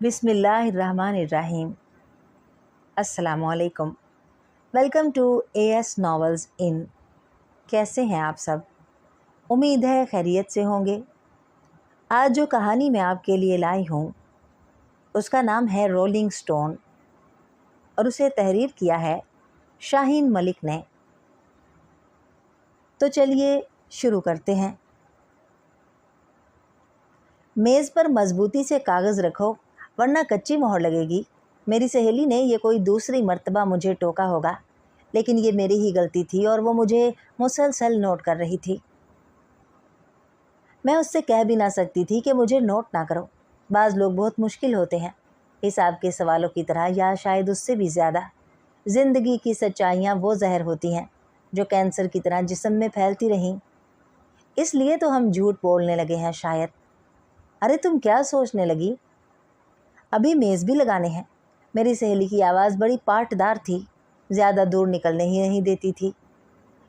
بسم اللہ الرحمن الرحیم۔ السلام علیکم۔ Welcome to A S novels ان۔ کیسے ہیں آپ سب؟ امید ہے خیریت سے ہوں گے۔ آج جو کہانی میں آپ کے لیے لائی ہوں اس کا نام ہے رولنگ سٹون اور اسے تحریر کیا ہے شاہین ملک نے۔ تو چلیے شروع کرتے ہیں۔ میز پر مضبوطی سے کاغذ رکھو ورنہ کچی مہر لگے گی۔ میری سہیلی نے یہ کوئی دوسری مرتبہ مجھے ٹوکا ہوگا، لیکن یہ میری ہی غلطی تھی اور وہ مجھے مسلسل نوٹ کر رہی تھی۔ میں اس سے کہہ بھی نہ سکتی تھی کہ مجھے نوٹ نہ کرو۔ بعض لوگ بہت مشکل ہوتے ہیں، حساب کے سوالوں کی طرح یا شاید اس سے بھی زیادہ۔ زندگی کی سچائیاں وہ زہر ہوتی ہیں جو کینسر کی طرح جسم میں پھیلتی رہیں۔ اس لیے تو ہم جھوٹ بولنے لگے ہیں شاید۔ ارے تم کیا سوچنے لگی؟ ابھی میز بھی لگانے ہیں۔ میری سہیلی کی آواز بڑی پاٹدار تھی، زیادہ دور نکلنے ہی نہیں دیتی تھی۔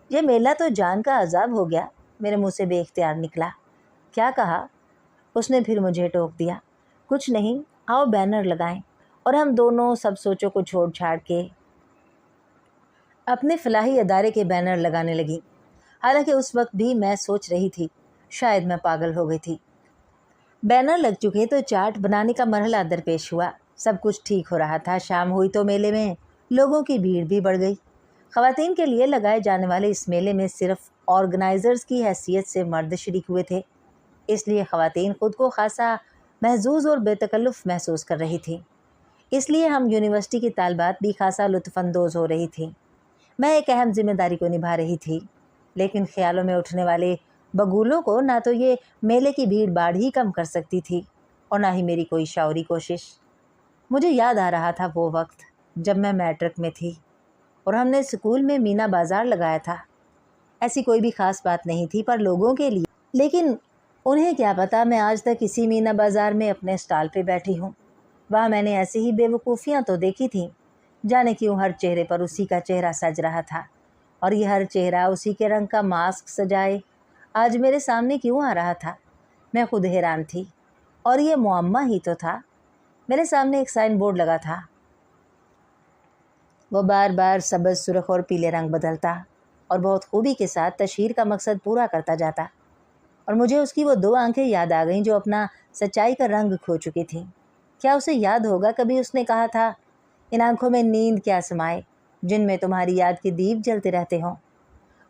یہ میلہ تو جان کا عذاب ہو گیا، میرے منہ سے بے اختیار نکلا۔ کیا کہا؟ اس نے پھر مجھے ٹوک دیا۔ کچھ نہیں، آؤ بینر لگائیں۔ اور ہم دونوں سب سوچوں کو چھوڑ چھاڑ کے اپنے فلاحی ادارے کے بینر لگانے لگی۔ حالانکہ اس وقت بھی میں سوچ رہی تھی شاید میں پاگل ہو گئی تھی۔ بینر لگ چکے تو چارٹ بنانے کا مرحلہ درپیش ہوا۔ سب کچھ ٹھیک ہو رہا تھا۔ شام ہوئی تو میلے میں لوگوں کی بھیڑ بھی بڑھ گئی۔ خواتین کے لیے لگائے جانے والے اس میلے میں صرف آرگنائزرز کی حیثیت سے مرد شریک ہوئے تھے، اس لیے خواتین خود کو خاصا محظوظ اور بے تکلف محسوس کر رہی تھیں۔ اس لیے ہم یونیورسٹی کی طالبات بھی خاصا لطف اندوز ہو رہی تھیں۔ میں ایک اہم ذمہ داری کو نبھا رہی تھی، لیکن خیالوں میں اٹھنے والے بگولوں کو نہ تو یہ میلے کی بھیڑ باڑ ہی کم کر سکتی تھی اور نہ ہی میری کوئی شعوری کوشش۔ مجھے یاد آ رہا تھا وہ وقت جب میں میٹرک میں تھی اور ہم نے اسکول میں مینا بازار لگایا تھا۔ ایسی کوئی بھی خاص بات نہیں تھی پر لوگوں کے لیے، لیکن انہیں کیا پتا میں آج تک اسی مینا بازار میں اپنے اسٹال پہ بیٹھی ہوں۔ وہاں میں نے ایسی ہی بے وقوفیاں تو دیکھی تھیں، جانے کیوں ہر چہرے پر اسی کا چہرہ سج رہا تھا، اور یہ ہر چہرہ اسی کے رنگ کا ماسک سجائے آج میرے سامنے کیوں آ رہا تھا۔ میں خود حیران تھی، اور یہ معمہ ہی تو تھا۔ میرے سامنے ایک سائن بورڈ لگا تھا، وہ بار بار سبز، سرخ اور پیلے رنگ بدلتا اور بہت خوبی کے ساتھ تشہیر کا مقصد پورا کرتا جاتا، اور مجھے اس کی وہ دو آنکھیں یاد آ گئیں جو اپنا سچائی کا رنگ کھو چکی تھیں۔ کیا اسے یاد ہوگا کبھی اس نے کہا تھا، ان آنکھوں میں نیند کیا سمائے جن میں تمہاری یاد کے دیپ جلتے رہتے ہوں۔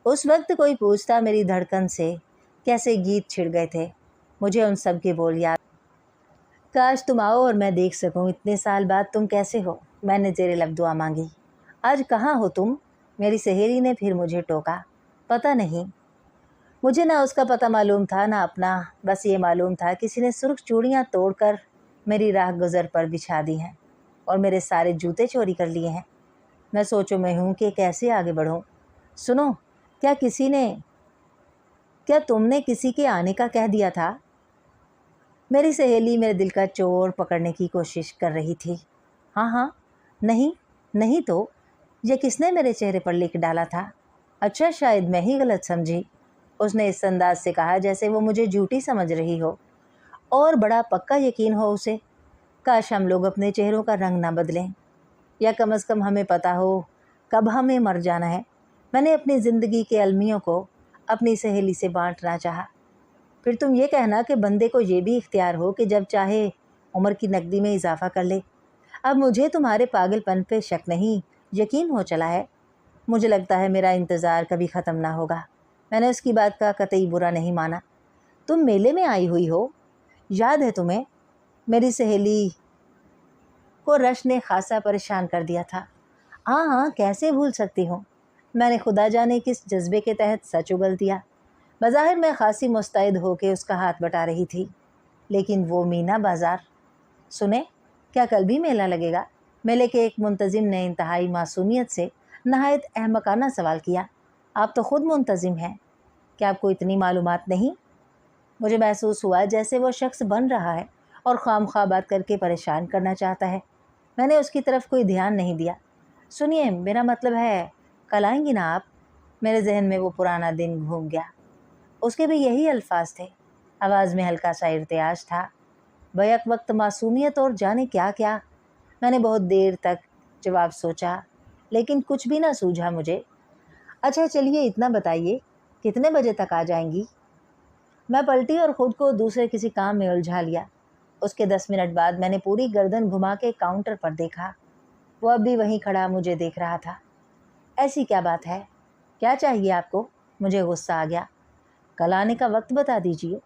اس وقت کوئی پوچھتا میری دھڑکن سے کیسے گیت چھڑ گئے تھے۔ مجھے ان سب کے بول یاد۔ کاش تم آؤ اور میں دیکھ سکوں اتنے سال بعد تم کیسے ہو۔ میں نے زیر لب دعا مانگی۔ آج کہاں ہو تم؟ میری سہیلی نے پھر مجھے ٹوکا۔ پتہ نہیں۔ مجھے نہ اس کا پتہ معلوم تھا نہ اپنا، بس یہ معلوم تھا کسی نے سرخ چوڑیاں توڑ کر میری راہ گزر پر بچھا دی ہیں اور میرے سارے جوتے چوری کر لیے ہیں۔ میں سوچوں میں ہوں کہ کیسے آگے بڑھوں۔ سنو، کیا تم نے کسی کے آنے کا کہہ دیا تھا؟ میری سہیلی میرے دل کا چور پکڑنے کی کوشش کر رہی تھی۔ ہاں، نہیں تو یہ کس نے میرے چہرے پر لکھ ڈالا تھا؟ اچھا، شاید میں ہی غلط سمجھی، اس نے اس انداز سے کہا جیسے وہ مجھے جھوٹی سمجھ رہی ہو اور بڑا پکا یقین ہو اسے۔ کاش ہم لوگ اپنے چہروں کا رنگ نہ بدلیں، یا کم از کم ہمیں پتہ ہو کب ہمیں مر جانا ہے۔ میں نے اپنی زندگی کے المیوں کو اپنی سہیلی سے بانٹنا چاہا۔ پھر تم یہ کہنا کہ بندے کو یہ بھی اختیار ہو کہ جب چاہے عمر کی نقدی میں اضافہ کر لے۔ اب مجھے تمہارے پاگل پن پہ شک نہیں، یقین ہو چلا ہے۔ مجھے لگتا ہے میرا انتظار کبھی ختم نہ ہوگا۔ میں نے اس کی بات کا قطعی برا نہیں مانا۔ تم میلے میں آئی ہوئی ہو، یاد ہے تمہیں؟ میری سہیلی کو رش نے خاصا پریشان کر دیا تھا۔ ہاں، کیسے بھول سکتی ہوں۔ میں نے خدا جانے کس جذبے کے تحت سچ اگل دیا۔ بظاہر میں خاصی مستعد ہو کے اس کا ہاتھ بٹا رہی تھی، لیکن وہ مینا بازار۔ سنیں، کیا کل بھی میلہ لگے گا؟ میلے کے ایک منتظم نے انتہائی معصومیت سے نہایت احمقانہ سوال کیا۔ آپ تو خود منتظم ہیں، کیا آپ کو اتنی معلومات نہیں؟ مجھے محسوس ہوا جیسے وہ شخص بن رہا ہے اور خواہ بات کر کے پریشان کرنا چاہتا ہے۔ میں نے اس کی طرف کوئی دھیان نہیں دیا۔ سنیے، میرا مطلب ہے کل آئیں گی نا آپ؟ میرے ذہن میں وہ پرانا دن گھوم گیا۔ اس کے بھی یہی الفاظ تھے، آواز میں ہلکا سا ارتعاش تھا۔ बैक वक्त मासूमियत और जाने क्या क्या। मैंने बहुत देर तक जवाब सोचा, लेकिन कुछ भी ना सूझा मुझे। अच्छा चलिए इतना बताइए, कितने बजे तक आ जाएंगी? मैं पलटी और ख़ुद को दूसरे किसी काम में उलझा लिया। उसके 10 मिनट बाद मैंने पूरी गर्दन घुमा के काउंटर पर देखा। वो अब भी वहीं खड़ा मुझे देख रहा था। ऐसी क्या बात है? क्या चाहिए आपको? मुझे गुस्सा आ गया। कल आने का वक्त बता दीजिए।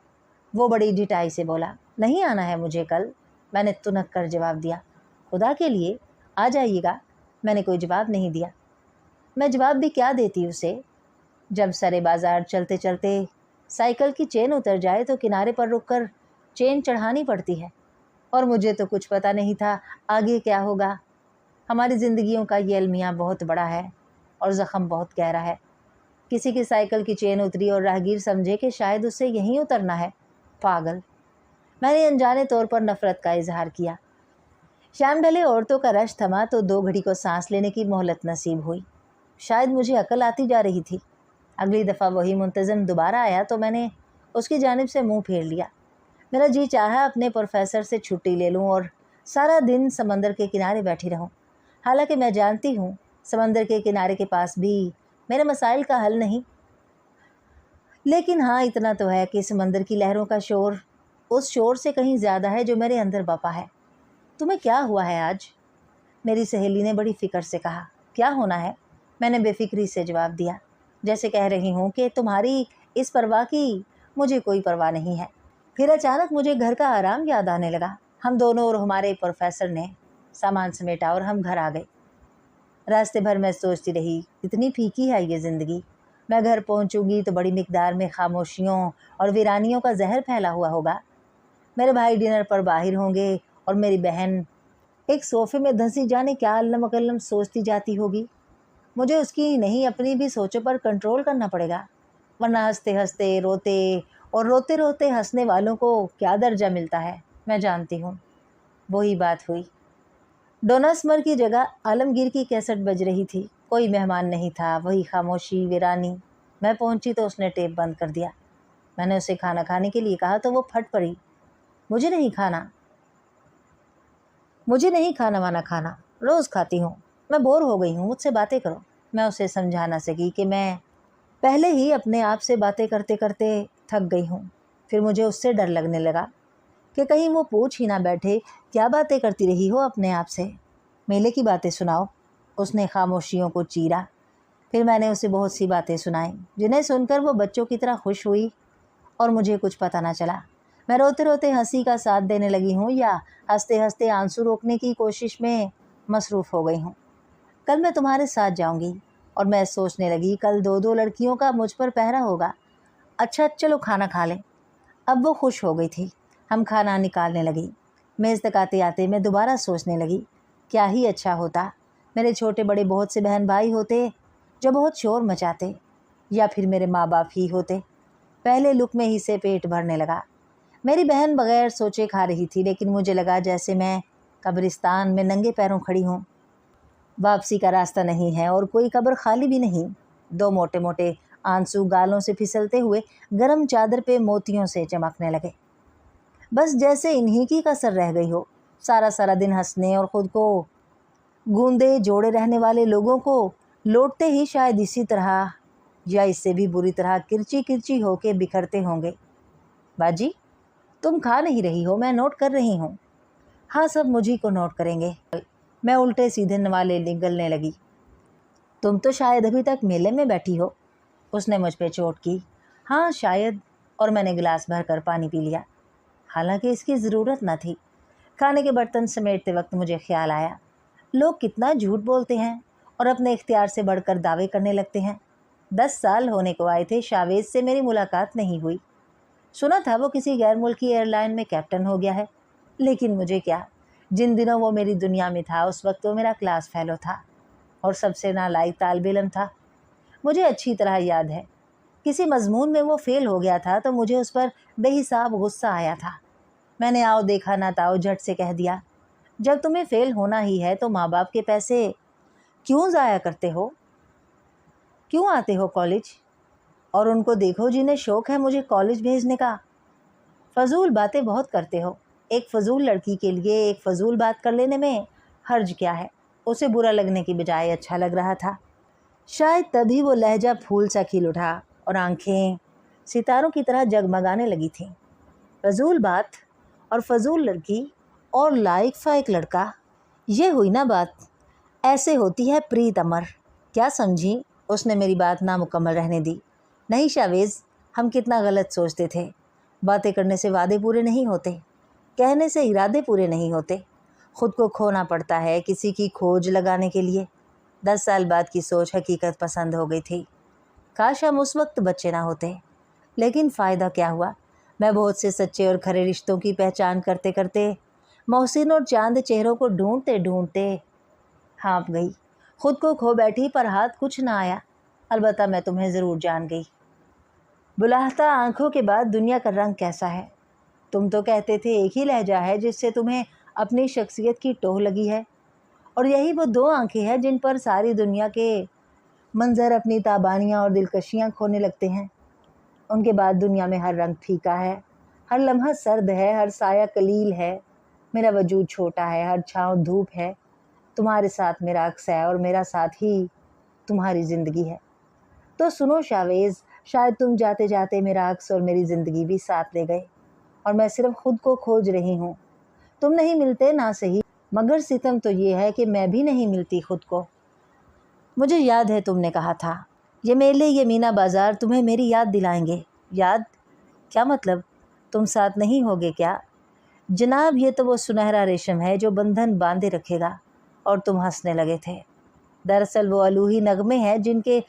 वो बड़ी ढिठाई से बोला। नहीं आना है मुझे कल, मैंने तुनक कर जवाब दिया। खुदा के लिए आ जाइएगा। मैंने कोई जवाब नहीं दिया। मैं जवाब भी क्या देती उसे। जब सरे बाज़ार चलते चलते साइकिल की चेन उतर जाए तो किनारे पर रुककर चेन चढ़ानी पड़ती है, और मुझे तो कुछ पता नहीं था आगे क्या होगा। हमारी ज़िंदगियों का ये अलमिया बहुत बड़ा है और ज़ख़म बहुत गहरा है। किसी की साइकिल की चेन उतरी और राहगीर समझे कि शायद उससे यहीं उतरना है। पागल। मैंने अनजाने तौर पर नफ़रत का इजहार किया। शाम ढले औरतों का रश थमा तो 2 घड़ी को सांस लेने की मोहलत नसीब हुई। शायद मुझे अकल आती जा रही थी। अगली दफ़ा वही मुंतज़िम दोबारा आया तो मैंने उसकी जानिब से मुंह फेर लिया। मेरा जी चाहा अपने प्रोफेसर से छुट्टी ले लूं और सारा दिन समंदर के किनारे बैठी रहूं। हालांकि मैं जानती हूं समंदर के किनारे के पास भी मेरे मसाइल का हल नहीं। लेकिन हाँ, इतना तो है कि समंदर की लहरों का शोर उस शोर से कहीं ज़्यादा है जो मेरे अंदर बपा है। तुम्हें क्या हुआ है आज? मेरी सहेली ने बड़ी फ़िक्र से कहा। क्या होना है? मैंने बेफिक्री से जवाब दिया, जैसे कह रही हूँ कि तुम्हारी इस परवाह की मुझे कोई परवाह नहीं है। फिर अचानक मुझे घर का आराम याद आने लगा। हम दोनों और हमारे प्रोफेसर ने सामान समेटा और हम घर आ गए। रास्ते भर मैं सोचती रही, कितनी फीकी है ये ज़िंदगी। मैं घर पहुँचूँगी तो बड़ी मिकदार में खामोशियों और वीरानियों का जहर फैला हुआ होगा। मेरे भाई डिनर पर बाहर होंगे और मेरी बहन एक सोफ़े में धंसी जाने क्या अल्लम अकल्लम सोचती जाती होगी। मुझे उसकी ही नहीं, अपनी भी सोचों पर कंट्रोल करना पड़ेगा, वरना हंसते हंसते रोते और रोते रोते हंसने वालों को क्या दर्जा मिलता है मैं जानती हूँ। वही बात हुई। डोनास्मर की जगह आलमगीर की कैसेट बज रही थी। कोई मेहमान नहीं था, वही खामोशी वीरानी। मैं पहुंची तो उसने टेप बंद कर दिया। मैंने उसे खाना खाने के लिए कहा तो वो फट पड़ी। मुझे नहीं खाना वाना खाना, रोज़ खाती हूँ। मैं बोर हो गई हूँ, मुझसे बातें करो। मैं उसे समझा ना सकी कि मैं पहले ही अपने आप से बातें करते करते थक गई हूँ। फिर मुझे उससे डर लगने लगा कि कहीं वो पूछ ही ना बैठे, क्या बातें करती रही हो अपने आप से? मेले की बातें सुनाओ। उसने खामोशियों को चीरा। फिर मैंने उसे बहुत सी बातें सुनाई, जिन्हें सुनकर वो बच्चों की तरह खुश हुई और मुझे कुछ पता ना चला। मैं रोते रोते हंसी का साथ देने लगी हूँ या हंसते हंसते आंसू रोकने की कोशिश में मसरूफ़ हो गई हूँ। कल मैं तुम्हारे साथ जाऊँगी। और मैं सोचने लगी, कल 2-2 लड़कियों का मुझ पर पहरा होगा। अच्छा चलो खाना खा लें। अब वो खुश हो गई थी। हम खाना निकालने लगी। मेज़ तक आते आते मैं दोबारा सोचने लगी, क्या ही अच्छा होता मेरे छोटे बड़े बहुत से बहन भाई होते जो बहुत शोर मचाते, या फिर मेरे माँ बाप ही होते। पहले लुक में ही से पेट भरने लगा। मेरी बहन बगैर सोचे खा रही थी, लेकिन मुझे लगा जैसे मैं कब्रिस्तान में नंगे पैरों खड़ी हूँ। वापसी का रास्ता नहीं है और कोई कब्र खाली भी नहीं। 2 मोटे मोटे आंसू गालों से फिसलते हुए गरम चादर पे मोतियों से चमकने लगे, बस जैसे इन्हीं की कसर रह गई हो। सारा सारा दिन हंसने और ख़ुद को गूंदे जोड़े रहने वाले लोगों को लौटते ही शायद इसी तरह या इससे भी बुरी तरह किरची किरची होके बिखरते होंगे। बाजी, तुम खा नहीं रही हो, मैं नोट कर रही हूँ। हाँ, सब मुझी को नोट करेंगे। मैं उल्टे सीधे नवाले निगलने लगी। तुम तो शायद अभी तक मेले में बैठी हो। उसने मुझ पे चोट की। हाँ शायद, और मैंने गिलास भर कर पानी पी लिया, हालांकि इसकी ज़रूरत न थी। खाने के बर्तन समेटते वक्त मुझे ख्याल आया, लोग कितना झूठ बोलते हैं और अपने इख्तियार से बढ़कर दावे करने लगते हैं। 10 साल होने को आए थे, शावेज से मेरी मुलाकात नहीं हुई। सुना था वो किसी गैर मुल्की एयरलाइन में कैप्टन हो गया है, लेकिन मुझे क्या। जिन दिनों वो मेरी दुनिया में था उस वक्त वो मेरा क्लास फेलो था और सबसे नालायक तालिब इल्म था। मुझे अच्छी तरह याद है, किसी मजमून में वो फेल हो गया था तो मुझे उस पर बेहिसाब गुस्सा आया था। मैंने आओ देखा ना ताओ झट से कह दिया, जब तुम्हें फेल होना ही है तो माँ बाप के पैसे क्यों ज़ाया करते हो? क्यों आते हो कॉलेज? और उनको देखो जिन्हें शौक़ है मुझे कॉलेज भेजने का। फजूल बातें बहुत करते हो। ایک فضول لڑکی کے لیے ایک فضول بات کر لینے میں حرج کیا ہے؟ اسے برا لگنے کی بجائے اچھا لگ رہا تھا۔ شاید تبھی وہ لہجہ پھول سا کھل اٹھا اور آنکھیں ستاروں کی طرح جگمگانے لگی تھیں۔ فضول بات اور فضول لڑکی اور لائق فائق لڑکا، یہ ہوئی نا بات۔ ایسے ہوتی ہے پریت امر۔ کیا سمجھی؟ اس نے میری بات نامکمل رہنے دی۔ نہیں شاویز، ہم کتنا غلط سوچتے تھے۔ باتیں کرنے سے وعدے پورے نہیں ہوتے، کہنے سے ارادے پورے نہیں ہوتے۔ خود کو کھونا پڑتا ہے کسی کی کھوج لگانے کے لیے۔ 10 سال بعد کی سوچ حقیقت پسند ہو گئی تھی۔ کاش ہم اس وقت بچے نہ ہوتے، لیکن فائدہ کیا ہوا؟ میں بہت سے سچے اور کھرے رشتوں کی پہچان کرتے کرتے محسن اور چاند چہروں کو ڈھونڈتے ڈھونڈتے ہانپ گئی۔ خود کو کھو بیٹھی پر ہاتھ کچھ نہ آیا۔ البتہ میں تمہیں ضرور جان گئی۔ بلاہتا آنکھوں کے بعد دنیا کا رنگ کیسا ہے؟ تم تو کہتے تھے ایک ہی لہجہ ہے جس سے تمہیں اپنی شخصیت کی ٹوہ لگی ہے، اور یہی وہ 2 آنکھیں ہیں جن پر ساری دنیا کے منظر اپنی تابانیاں اور دلکشیاں کھونے لگتے ہیں۔ ان کے بعد دنیا میں ہر رنگ پھیکا ہے، ہر لمحہ سرد ہے، ہر سایہ قلیل ہے، میرا وجود چھوٹا ہے، ہر چھاؤں دھوپ ہے۔ تمہارے ساتھ میرا عکس ہے اور میرا ساتھ ہی تمہاری زندگی ہے۔ تو سنو شاویز، شاید تم جاتے جاتے میرا عکس اور میری زندگی بھی ساتھ لے گئے، اور میں صرف خود کو کھوج رہی ہوں۔ تم نہیں ملتے نہ صحیح، مگر ستم تو یہ ہے کہ میں بھی نہیں ملتی خود کو۔ مجھے یاد ہے تم نے کہا تھا یہ میلے، یہ مینا بازار تمہیں میری یاد دلائیں گے۔ یاد؟ کیا مطلب؟ تم ساتھ نہیں ہوگے کیا؟ جناب، یہ تو وہ سنہرا ریشم ہے جو بندھن باندھے رکھے گا۔ اور تم ہنسنے لگے تھے۔ دراصل وہ الوہی نغمے ہیں جن کے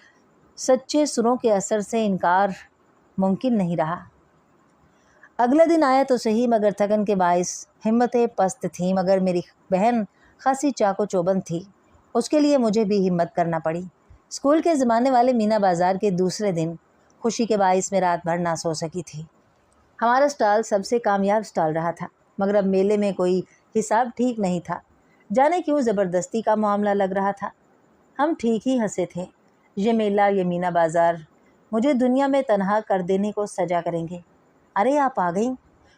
سچے سروں کے اثر سے انکار ممکن نہیں رہا۔ اگلا دن آیا تو صحیح، مگر تھکن کے باعث ہمتیں پست تھیں۔ مگر میری بہن خاصی چاق و چوبند تھی، اس کے لیے مجھے بھی ہمت کرنا پڑی۔ اسکول کے زمانے والے مینا بازار کے دوسرے دن خوشی کے باعث میں رات بھر نہ سو سکی تھی۔ ہمارا اسٹال سب سے کامیاب اسٹال رہا تھا، مگر اب میلے میں کوئی حساب ٹھیک نہیں تھا۔ جانے کیوں زبردستی کا معاملہ لگ رہا تھا۔ ہم ٹھیک ہی ہنسے تھے۔ یہ میلہ، یہ مینا بازار مجھے دنیا میں تنہا کر دینے کو سجا کریں گے۔ ارے آپ آ گئیں،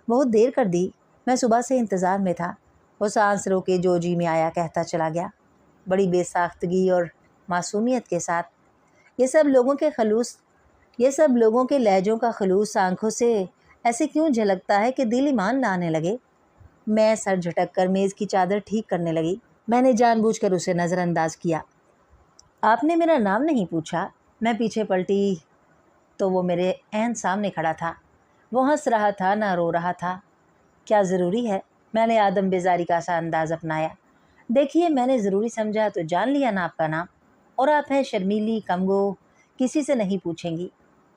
بہت دیر کر دی، میں صبح سے انتظار میں تھا۔ وہ سانس رو کے جو جی میں آیا کہتا چلا گیا، بڑی بے ساختگی اور معصومیت کے ساتھ۔ یہ سب لوگوں کے لہجوں کا خلوص آنکھوں سے ایسے کیوں جھلکتا ہے کہ دل ایمان لانے لگے۔ میں سر جھٹک کر میز کی چادر ٹھیک کرنے لگی۔ میں نے جان بوجھ کر اسے نظر انداز کیا۔ آپ نے میرا نام نہیں پوچھا۔ میں پیچھے پلٹی تو وہ میرے عین سامنے کھڑا تھا۔ وہ ہنس رہا تھا، نہ رو رہا تھا۔ کیا ضروری ہے؟ میں نے آدم بیزاری کا سا انداز اپنایا۔ دیکھیے، میں نے ضروری سمجھا تو جان لیا نا آپ کا نام، اور آپ ہیں شرمیلی کمگو، کسی سے نہیں پوچھیں گی،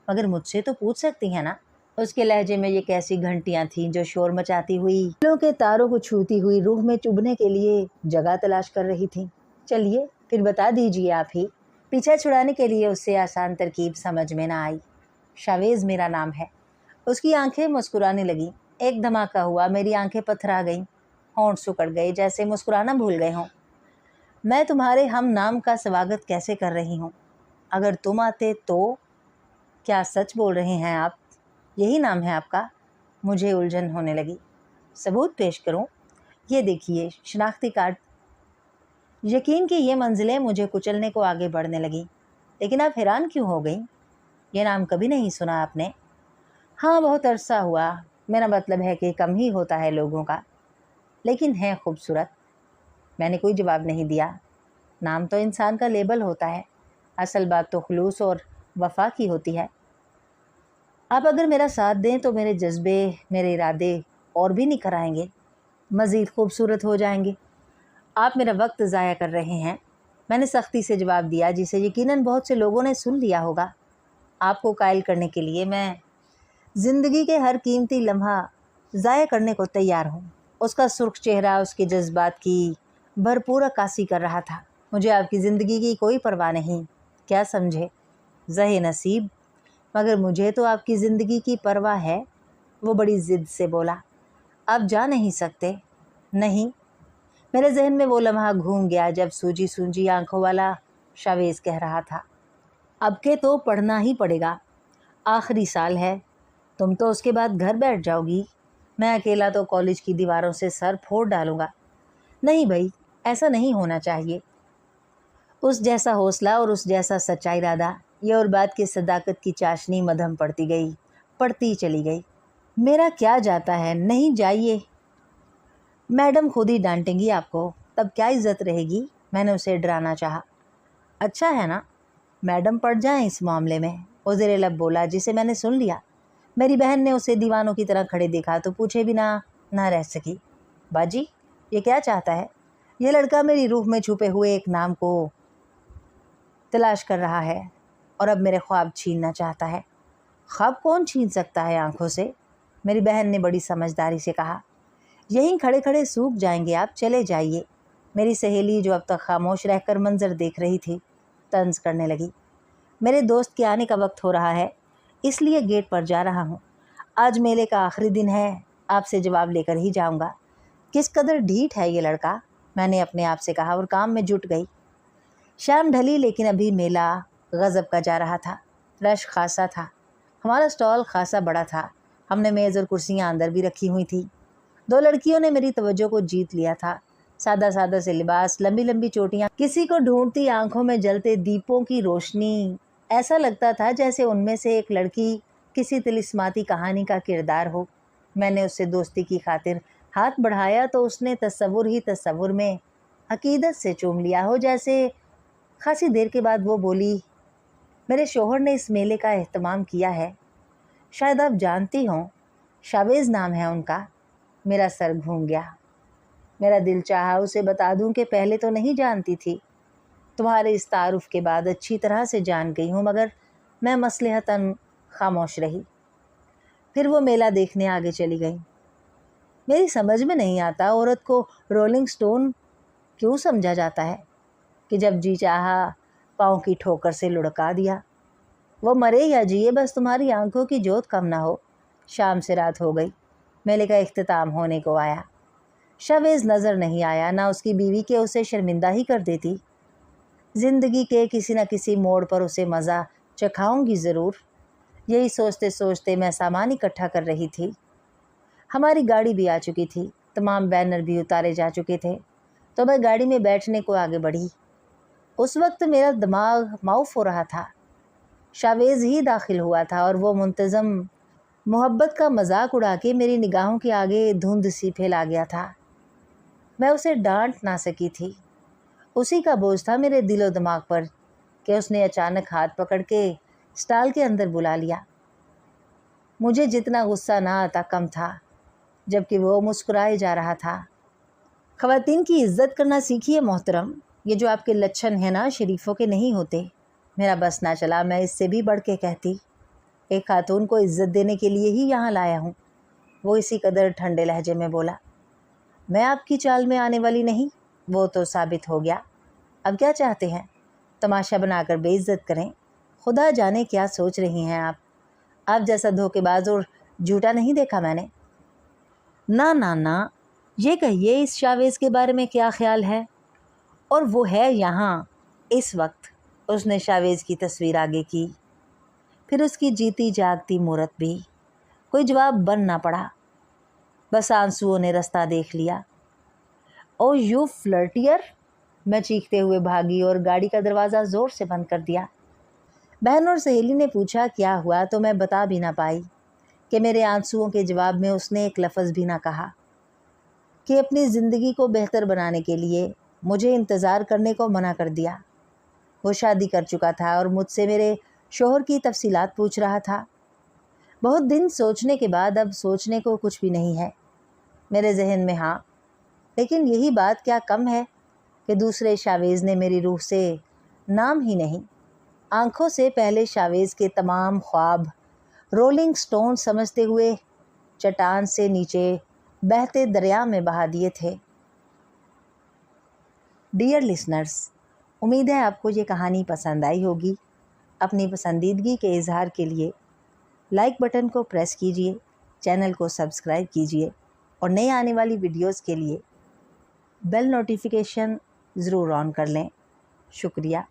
مگر مجھ سے تو پوچھ سکتی ہیں نا۔ اس کے لہجے میں یہ کیسی گھنٹیاں تھیں جو شور مچاتی ہوئی دلوں کے تاروں کو چھوتی ہوئی روح میں چبھنے کے لیے جگہ تلاش کر رہی تھیں۔ چلیے پھر بتا دیجیے آپ ہی۔ پیچھا چھڑانے کے لیے اس سے آسان ترکیب سمجھ میں نہ آئی۔ شاویز میرا نام ہے۔ اس کی آنکھیں مسکرانے لگیں۔ ایک دھماکہ ہوا، میری آنکھیں پتھرا گئیں، ہونٹ سکڑ گئے جیسے مسکرانا بھول گئے ہوں۔ میں تمہارے ہم نام کا سواگت کیسے کر رہی ہوں؟ اگر تم آتے تو؟ کیا سچ بول رہے ہیں آپ؟ یہی نام ہے آپ کا؟ مجھے الجھن ہونے لگی۔ ثبوت پیش کروں؟ یہ دیکھیے، شناختی کارڈ۔ یقین کہ یہ منزلیں مجھے کچلنے کو آگے بڑھنے لگیں۔ لیکن آپ حیران کیوں ہو گئیں؟ یہ نام کبھی نہیں سنا آپ نے؟ ہاں، بہت عرصہ ہوا۔ میرا مطلب ہے کہ کم ہی ہوتا ہے لوگوں کا، لیکن ہے خوبصورت۔ میں نے کوئی جواب نہیں دیا۔ نام تو انسان کا لیبل ہوتا ہے، اصل بات تو خلوص اور وفا کی ہوتی ہے۔ آپ اگر میرا ساتھ دیں تو میرے جذبے، میرے ارادے اور بھی نکھر آئیں گے، مزید خوبصورت ہو جائیں گے۔ آپ میرا وقت ضائع کر رہے ہیں، میں نے سختی سے جواب دیا، جسے یقیناً بہت سے لوگوں نے سن لیا ہوگا۔ آپ کو قائل کرنے کے لیے میں زندگی کے ہر قیمتی لمحہ ضائع کرنے کو تیار ہوں۔ اس کا سرخ چہرہ اس کے جذبات کی بھرپور عکاسی کر رہا تھا۔ مجھے آپ کی زندگی کی کوئی پرواہ نہیں، کیا سمجھے؟ زہے نصیب، مگر مجھے تو آپ کی زندگی کی پرواہ ہے۔ وہ بڑی ضد سے بولا۔ آپ جا نہیں سکتے؟ نہیں۔ میرے ذہن میں وہ لمحہ گھوم گیا جب سوجی سونجی آنکھوں والا شاویز کہہ رہا تھا، اب کے تو پڑھنا ہی پڑے گا، آخری سال ہے، تم تو اس کے بعد گھر بیٹھ جاؤ گی۔ मैं अकेला तो कॉलेज की दीवारों से सर फोड़ डालूंगा। नहीं भाई, ऐसा नहीं होना चाहिए। उस जैसा हौसला और उस जैसा सच्चा इरादा, ये और बात की सदाकत की चाशनी मध्यम पड़ती चली गई। मेरा क्या जाता है, नहीं जाइए। मैडम खुद ही डांटेंगी आपको, तब क्या इज्जत रहेगी। मैंने उसे डराना चाहा। अच्छा है ना, मैडम पड़ जाएं इस मामले में, वो ज़ेरे लब बोला, जिसे मैंने सुन लिया। मेरी बहन ने उसे दीवानों की तरह खड़े देखा तो पूछे बिना ना रह सकी, बाजी ये क्या चाहता है? ये लड़का मेरी रूह में छुपे हुए एक नाम को तलाश कर रहा है और अब मेरे ख्वाब छीनना चाहता है। ख्वाब कौन छीन सकता है आंखों से? मेरी बहन ने बड़ी समझदारी से कहा। यहीं खड़े खड़े सूख जाएंगे आप, चले जाइए। मेरी सहेली, जो अब तक खामोश रहकर मंजर देख रही थी, तंज करने लगी। मेरे दोस्त के आने का वक्त हो रहा है, इसलिए गेट पर जा रहा हूँ। आज मेले का आखिरी दिन है, आपसे जवाब लेकर ही जाऊँगा। किस कदर ढीठ है ये लड़का, मैंने अपने आप से कहा और काम में जुट गई। शाम ढली, लेकिन अभी मेला गज़ब का जा रहा था। रश खासा था। हमारा स्टॉल खासा बड़ा था। हमने मेज़ और कुर्सियाँ अंदर भी रखी हुई थी। दो लड़कियों ने मेरी तवज्जो को जीत लिया था। सादा सादा से लिबास, लंबी लंबी चोटियाँ, किसी को ढूंढती आंखों में जलते दीपों की रोशनी। ऐसा लगता था जैसे उनमें से एक लड़की किसी तिलिस्माती कहानी का किरदार हो। मैंने उससे दोस्ती की खातिर हाथ बढ़ाया तो उसने तस्वुर ही तस्वुर में अकीदत से चूम लिया हो। जैसे खासी देर के बाद वो बोली, मेरे शोहर ने इस मेले का एहतमाम किया है, शायद आप जानती हों, शावेज़ नाम है उनका। मेरा सर घूम गया। मेरा दिल चाहा उसे बता दूं कि पहले तो नहीं जानती थी, तुम्हारे इस तारुफ के बाद अच्छी तरह से जान गई हूँ, मगर मैं मसलहतन खामोश रही। फिर वो मेला देखने आगे चली गई। मेरी समझ में नहीं आता औरत को रोलिंग स्टोन क्यों समझा जाता है कि जब जी चाहा पाँव की ठोकर से लुढ़का दिया। वो मरे या जिए, बस तुम्हारी आंखों की जोत कम ना हो। शाम से रात हो गई। मेले का इख्तिताम होने को आया। शावेज़ नज़र नहीं आया, ना उसकी बीवी के उसे शर्मिंदा ही कर देती। ज़िंदगी के किसी न किसी मोड़ पर उसे मज़ा चखाऊंगी ज़रूर। यही सोचते सोचते मैं सामान इकट्ठा कर रही थी। हमारी गाड़ी भी आ चुकी थी, तमाम बैनर भी उतारे जा चुके थे, तो मैं गाड़ी में बैठने को आगे बढ़ी। उस वक्त मेरा दिमाग माऊफ हो रहा था। शावेज़ ही दाखिल हुआ था और वो मुंतज़म मोहब्बत का मजाक उड़ा के मेरी निगाहों के आगे धुंध सी फैला गया था। मैं उसे डांट ना सकी थी। उसी का बोझ था मेरे दिलो दिमाग पर कि उसने अचानक हाथ पकड़ के स्टॉल के अंदर बुला लिया। मुझे जितना गुस्सा ना आता कम था, जबकि वो मुस्कुराए जा रहा था। ख़वातीन की इज़्ज़त करना सीखिए मोहतरम, ये जो आपके लक्षण हैं ना, शरीफों के नहीं होते। मेरा बस ना चला, मैं इससे भी बढ़ के कहती, एक खातून को इज़्ज़त देने के लिए ही यहाँ लाया हूँ। वो इसी कदर ठंडे लहजे में बोला। मैं आपकी चाल में आने वाली नहीं, वो तो साबित हो गया। अब क्या चाहते हैं? तमाशा बनाकर बेइज्जत करें? खुदा जाने क्या सोच रही हैं आप जैसा धोखेबाज और झूठा नहीं देखा मैंने। ना ना ना, ये कहिए इस शावेज़ के बारे में क्या ख्याल है? और वो है यहाँ इस वक्त। उसने शावेज़ की तस्वीर आगे की, फिर उसकी जीती जागती मूरत भी। कोई जवाब बन ना पड़ा, बस आंसुओं ने रास्ता देख लिया। ओ यू फ्लर्टियर, मैं चीखते हुए भागी और गाड़ी का दरवाज़ा ज़ोर से बंद कर दिया। बहन और सहेली ने पूछा क्या हुआ, तो मैं बता भी ना पाई कि मेरे आंसुओं के जवाब में उसने एक लफ्ज़ भी ना कहा कि अपनी ज़िंदगी को बेहतर बनाने के लिए मुझे इंतज़ार करने को मना कर दिया। वो शादी कर चुका था और मुझसे मेरे शोहर की तफसीलात पूछ रहा था। बहुत दिन सोचने के बाद अब सोचने को कुछ भी नहीं है मेरे जहन में। हाँ, लेकिन यही बात क्या कम है कि दूसरे शावेज़ ने मेरी रूह से नाम ही नहीं, आंखों से पहले शावेज़ के तमाम ख्वाब रोलिंग स्टोन समझते हुए चट्टान से नीचे बहते दरिया में बहा दिए थे। डियर लिसनर्स, उम्मीद है आपको ये कहानी पसंद आई होगी। अपनी पसंदीदगी के इजहार के लिए लाइक बटन को प्रेस कीजिए, चैनल को सब्सक्राइब कीजिए और नई आने वाली वीडियोस के लिए बेल नोटिफिकेशन ज़रूर ऑन कर लें। शुक्रिया।